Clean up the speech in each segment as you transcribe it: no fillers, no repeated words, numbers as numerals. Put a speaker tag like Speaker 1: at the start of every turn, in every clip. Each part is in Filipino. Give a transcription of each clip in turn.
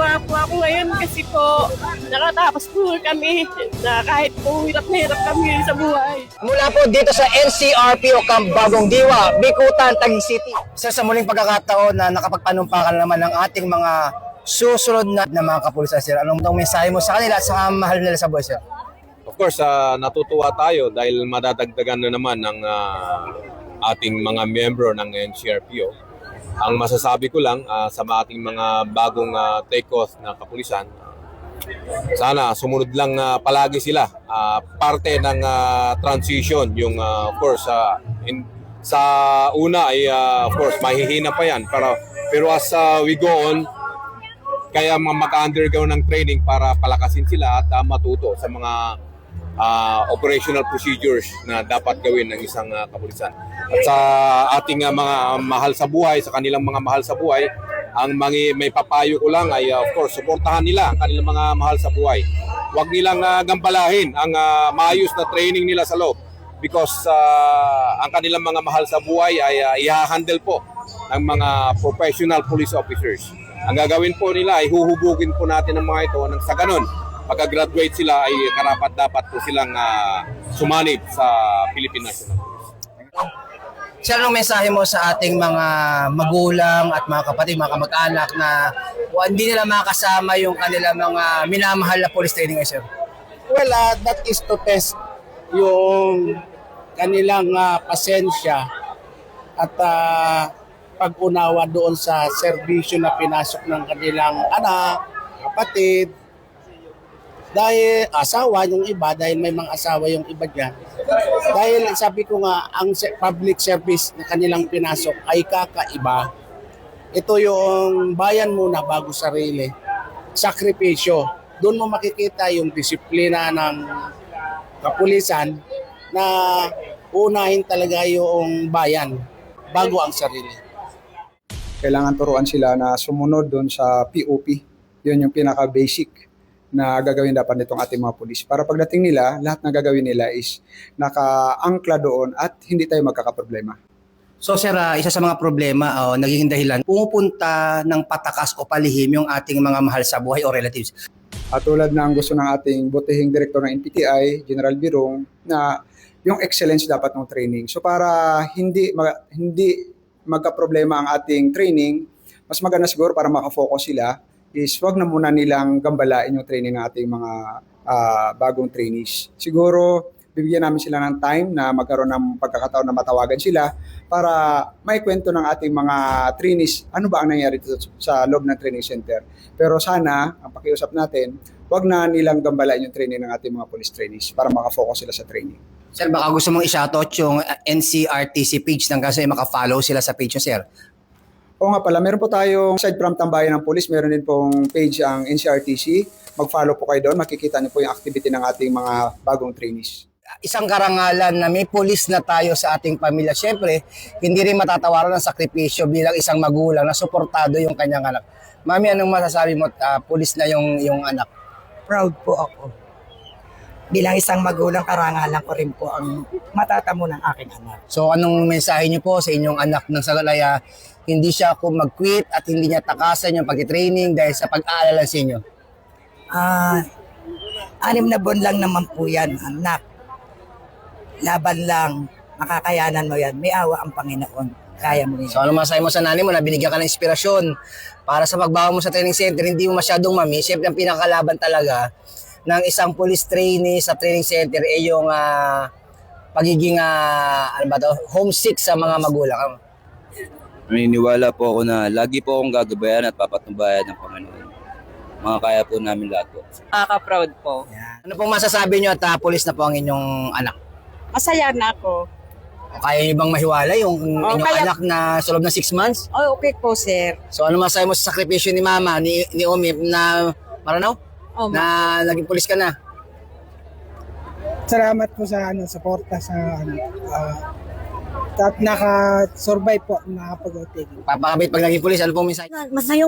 Speaker 1: Natutuwa po ako ngayon kasi po nakatapos po kami na kahit po hirap na hirap kami sa buhay.
Speaker 2: Mula po dito sa NCRPO Camp Bagong Diwa, Bikutan, Taguig City. Sa muling pagkakataon na nakapagpanumpakan naman ng ating mga susunod na mga kapulisan, sir. Anong mensahe mo sa kanila at sa mahal nila sa buhay, sir?
Speaker 3: Of course, natutuwa tayo dahil madadagdagan na naman ng ating mga miyembro ng NCRPO. Ang masasabi ko lang sa ating mga bagong take-off na kapulisan, sana sumunod lang palagi sila. Parte ng transition, yung of course, sa una ay of course mahihina pa yan. Pero as we go on, kaya mag-undergo ng training para palakasin sila at matuto sa mga operational procedures na dapat gawin ng isang kapulisan. At sa ating mga mahal sa buhay, sa kanilang mga mahal sa buhay, ang may papayo ko lang ay of course, suportahan nila ang kanilang mga mahal sa buhay. Huwag nilang gambalahin ang maayos na training nila sa loob because ang kanilang mga mahal sa buhay ay i-handle po ng mga professional police officers. Ang gagawin po nila ay huhubugin po natin ang mga ito nang sa ganun pagka-graduate sila ay karapat-dapat po silang sumanib sa Philippine National Police.
Speaker 2: Sir, anong mensahe mo sa ating mga magulang at mga kapatid, mga kamag-anak na hindi nila makasama yung kanilang mga minamahal na police training, sir?
Speaker 4: Well, that is to test yung kanilang pasensya at pag-unawa doon sa serbisyo na pinasok ng kanilang anak, kapatid, dahil asawa yung iba, dahil may mga asawa yung iba dyan. Dahil sabi ko nga, ang public service na kanilang pinasok ay kakaiba. Ito yung bayan muna bago sarili. Sakripisyo. Doon mo makikita yung disiplina ng kapulisan na unahin talaga yung bayan bago ang sarili.
Speaker 5: Kailangan turuan sila na sumunod doon sa POP. Yun yung pinaka-basic na gagawin dapat nitong ating mga pulis. Para pagdating nila, lahat na gagawin nila is naka-angkla doon at hindi tayo magkakaproblema.
Speaker 2: So sir, isa sa mga problema naging dahilan, pumupunta ng patakas o palihim yung ating mga mahal sa buhay o relatives.
Speaker 5: At tulad ng gusto ng ating butihing direktor ng NPTI, General Birong, na yung excellence dapat ng training. So para hindi magka-problema ang ating training, mas maganda siguro para makafocus sila, is wag na muna nilang gambalain yung training ng ating mga bagong trainees. Siguro, bibigyan namin sila ng time na magkaroon ng pagkakataon na matawagan sila para may kwento ng ating mga trainees ano ba ang nangyari dito sa loob ng training center. Pero sana, ang pakiusap natin, wag na nilang gambalain yung training ng ating mga police trainees para makafocus sila sa training.
Speaker 2: Sir, baka gusto mong i-shoutout yung NCRTC page ng kasi makafollow sila sa page nyo, sir.
Speaker 5: Oo nga pala, meron po tayong side from Tambayan ng Police, meron din pong page ang NCRTC. Mag-follow po kayo doon, makikita niyo po yung activity ng ating mga bagong trainees.
Speaker 2: Isang karangalan na may police na tayo sa ating pamilya. Siyempre, hindi rin matatawaran ng sakripisyo bilang isang magulang na suportado yung kanyang anak. Mami, anong masasabi mo? Police na yung anak.
Speaker 6: Proud po ako. Bilang isang magulang, karangalan ko rin po ang matatamo ng aking anak.
Speaker 2: So anong mensahe niyo po sa inyong anak ng Sagalaya? Hindi siya mag-quit at hindi niya takasan yung pag-training dahil sa pag-aalala sa inyo?
Speaker 6: 6 na buwan lang naman po yan, anak. Laban lang, makakayanan mo yan. May awa ang Panginoon. Kaya mo yan.
Speaker 2: So ano masahe mo sa nanay mo na binigyan ka ng inspirasyon para sa pagbawa mo sa training center, hindi mo masyadong mami. Siyempre ang pinakalaban talaga ng isang police trainee sa training center ay yung pagiging homesick sa mga magulang.
Speaker 7: Naniniwala po ako na lagi po akong gagabayan at papatnubayan ng Panginoon. Makakaya po namin lahat po.
Speaker 1: Nakaka-proud po.
Speaker 2: Ano pong masasabi nyo at police na po ang inyong anak?
Speaker 1: Masaya na ako.
Speaker 2: Kaya nyo bang mahiwala yung inyong
Speaker 1: kaya-
Speaker 2: anak na sa loob ng 6 months?
Speaker 1: Oh, okay po, sir.
Speaker 2: So ano masasabi mo sa sakripisyo ni mama, ni Omip na maranaw?
Speaker 1: Oh,
Speaker 2: Na naging police ka na?
Speaker 8: Salamat po sa suporta sa at naka-survive po, nakapag-outing.
Speaker 2: Papakabit pag naging police, ano pong mensahe?
Speaker 1: Masaya.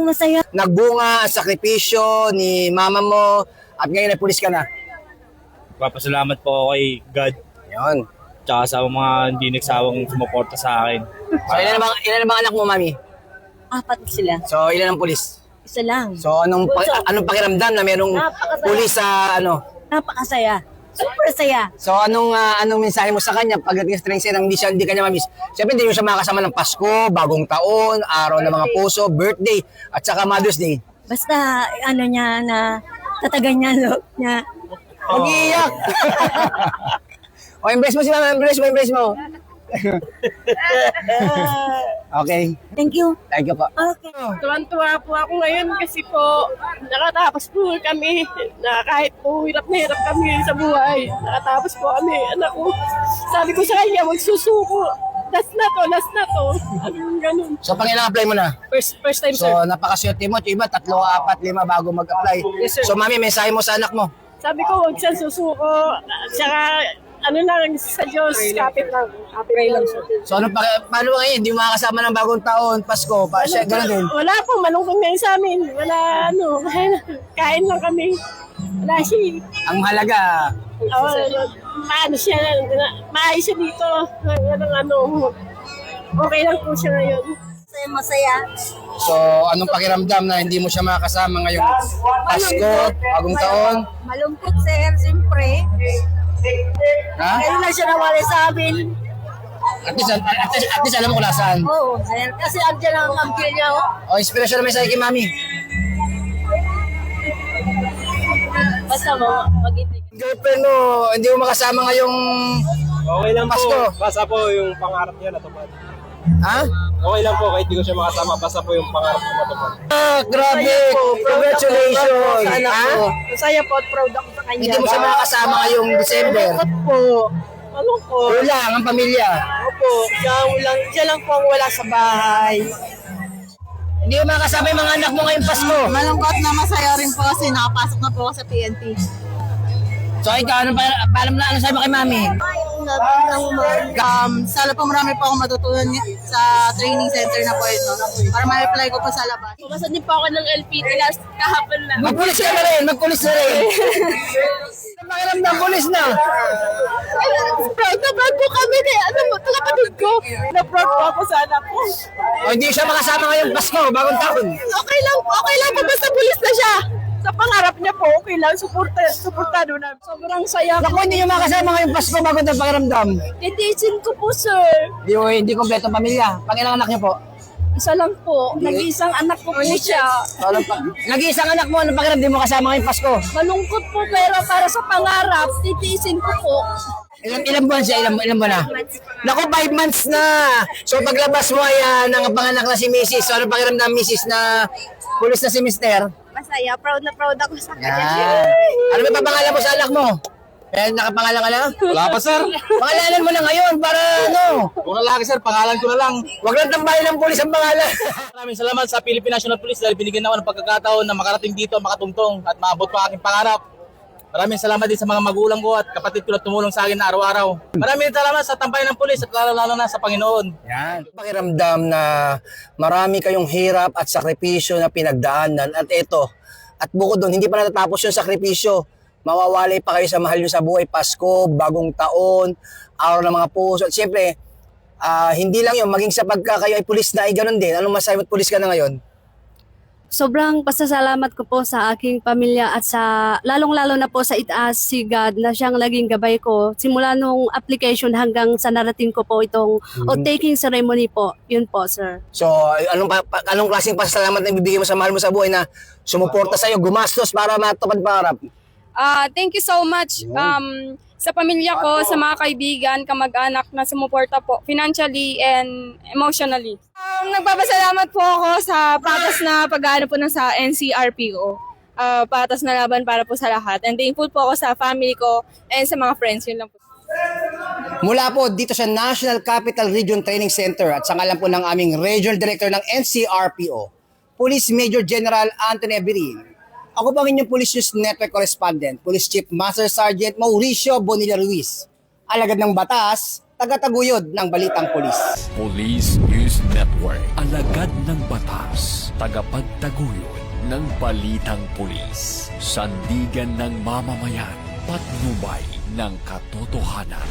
Speaker 2: Nagbunga ang sakripisyo ni mama mo at ngayon ay police ka na.
Speaker 9: Papasalamat po ako kay God.
Speaker 2: Yun.
Speaker 9: Tsaka sa mga hindi nagsawang sumuporta sa akin.
Speaker 2: So ilan na bang anak mo, mami?
Speaker 1: 4 sila.
Speaker 2: So ilan ang police?
Speaker 10: Isa lang.
Speaker 2: So anong pakiramdam na merong
Speaker 10: Napakasaya.
Speaker 2: pulis sa ano?
Speaker 10: Napakasaya. Super saya.
Speaker 2: So anong mensahe mo sa kanya pagdating sa training center hindi kanya ma-miss? Siyempre hindi mo siya makakasama ng Pasko, Bagong Taon, Araw ng mga Puso, birthday, at saka Mother's Day.
Speaker 10: Basta ano niya na tatagan niya loob niya.
Speaker 2: Mag-iiyak! O, embrace mo sila, embrace mo. Okay,
Speaker 10: Thank you.
Speaker 2: thank you po.
Speaker 10: Okay.
Speaker 1: Tuwan-tuwa po ako ngayon kasi po nakatapos po kami na kahit po hirap na hirap kami sa buhay. Nakatapos po kami, anak ko. Sabi ko sa kanya, magsusuko. Last na to. Anong ganun.
Speaker 2: So, pangilang apply mo na?
Speaker 1: First time, sir.
Speaker 2: So, napakaswerte mo. Yung iba, 3, 4, 5 bago mag-apply.
Speaker 1: Yes, sir.
Speaker 2: So, mami, mensahe mo sa anak mo.
Speaker 1: Sabi ko, huwag siyang susuko. Tsaka, ano lang, sa Diyos, kapit lang. Kapit lang siya.
Speaker 2: So, paano ba ngayon? Hindi mo makakasama ng Bagong Taon, Pasko, siya, gano'n din.
Speaker 1: Wala po, malungkot ngayon sa amin. Wala, kain lang kami. Wala siya.
Speaker 2: Ang mahalaga,
Speaker 1: Maayos siya dito. Okay lang po siya ngayon.
Speaker 10: Masaya.
Speaker 2: so, anong pakiramdam na hindi mo siya makakasama ngayong Pasko, Bagong Taon?
Speaker 10: Malungkot sir, siyempre.
Speaker 2: Ha?
Speaker 10: Ngayon lang siya nawala sa amin.
Speaker 2: At least alam mo kung nasaan.
Speaker 10: Oo, kasi andyan ang angkil niya.
Speaker 2: O, inspirasyon naman sa'yo kay mami.
Speaker 10: Basta mo, mag-ibig.
Speaker 2: Girlfriend mo, hindi mo makasama ngayong
Speaker 9: Okay lang
Speaker 2: Pasko.
Speaker 9: po. Basta po yung pangarap niya natupad.
Speaker 2: Ha?
Speaker 9: Okay lang po kahit di ko siya makasama. Basta po yung pangarap niya natupad.
Speaker 2: Ah, grabe! Congratulations! Ha?
Speaker 1: Masaya po at proud ako sa kanya.
Speaker 2: Hindi mo siya makakasama ngayong December.
Speaker 1: po. Malungkot.
Speaker 2: Kulang ang pamilya.
Speaker 1: Opo, siya lang po ang wala sa bahay.
Speaker 2: Hindi mo makakasama yung mga anak mo ngayong Pasko.
Speaker 10: Malungkot na masaya rin po kasi nakapasok na po ako sa PNP.
Speaker 2: So, ikaw, paalam na, ano sabi mo kay mami?
Speaker 10: Sana po marami po akong matutunan sa training center na po ito para ma-apply ko po sa labas.
Speaker 1: Pumasa din po ako ng LPT last kahapon lang.
Speaker 2: Magpulis ka na rin, magpulis na rin. Makiramdam, pulis na.
Speaker 1: Proud na proud po kami kaya kapatid ko. Na-proud po ako sa anak ko.
Speaker 2: O, hindi siya makasama ngayong Pasko, Bagong Taon.
Speaker 1: Okay lang po basta pulis na siya. Sa pangarap niya po, okay lang, suportado na. Sobrang saya.
Speaker 2: Naku, hindi niyo makasama ngayong Pasko, Bagong Taon pakiramdam.
Speaker 1: Titiisin ko po, sir.
Speaker 2: Hindi kompleto pamilya. Pangilang anak niyo po?
Speaker 1: Isa lang po. Nag-iisang anak ko po siya.
Speaker 2: Nag-iisang anak mo, anong pakiramdam mo kasama ngayong Pasko?
Speaker 1: Malungkot po pero para sa pangarap, titiisin ko po.
Speaker 2: Ilang buwan siya? Ilang buwan na? Naku, 5 months na! So paglabas mo ay nangapanganak na si Mrs. So ano pakiramdam Mrs. na pulis na si Mr.?
Speaker 10: Masaya, proud na proud ako sa
Speaker 2: Yan. Ano ba papangalan mo sa anak mo? Eh, nakapangalan ka na?
Speaker 9: Wala pa sir.
Speaker 2: Pangalanan mo na ngayon para ano?
Speaker 9: Kung lalaki sir, pangalan ko na lang.
Speaker 2: Huwag lang tambahin ng pulis ang pangalan.
Speaker 9: Maraming salamat sa Philippine National Police dahil binigyan ako ng pagkakataon na makarating dito, makatungtong at maabot pa aking pangarap. Maraming salamat din sa mga magulang ko at kapatid ko na tumulong sa akin na araw-araw. Maraming salamat sa tampayan ng pulis at lalo na sa Panginoon.
Speaker 2: Yan. Pakiramdam na marami kayong hirap at sakripisyo na pinagdaanan at ito. At bukod doon, hindi pa natatapos yung sakripisyo. Mawawalay pa kayo sa mahal nyo sa buhay. Pasko, Bagong Taon, Araw ng mga Puso. At syempre, hindi lang yun, maging sa pagka kayo ay pulis na ay ganun din. Anong masabi mo't pulis ka na ngayon?
Speaker 11: Sobrang pasasalamat ko po sa aking pamilya at sa lalong-lalo na po sa itaas si God na siyang naging gabay ko simula nung application hanggang sa narating ko po itong oath-taking ceremony po. Yun po, sir.
Speaker 2: So, anong klaseng pasasalamat na ibibigay mo sa mahal mo sa buhay na sumuporta sa'yo, gumastos para matupad pangarap?
Speaker 11: Thank you so much sa pamilya ko, sa mga kaibigan, kamag-anak na sumuporta po financially and emotionally. Nagpapasalamat po ako sa patas na pag-aano po sa NCRPO. Patas na laban para po sa lahat. And thankful po ako sa family ko and sa mga friends. Yun lang po.
Speaker 2: Mula po dito sa National Capital Region Training Center at sa ngalan po ng aming Regional Director ng NCRPO, Police Major General Anthony Abirin. Ako po ang inyong Police News Network Correspondent, Police Chief Master Sergeant Mauricio Bonilla Ruiz, alagad ng batas, tagataguyod ng Balitang Pulis.
Speaker 12: Police News Network, alagad ng batas, tagapagtaguyod ng Balitang Pulis, sandigan ng mamamayan, patnubay ng katotohanan.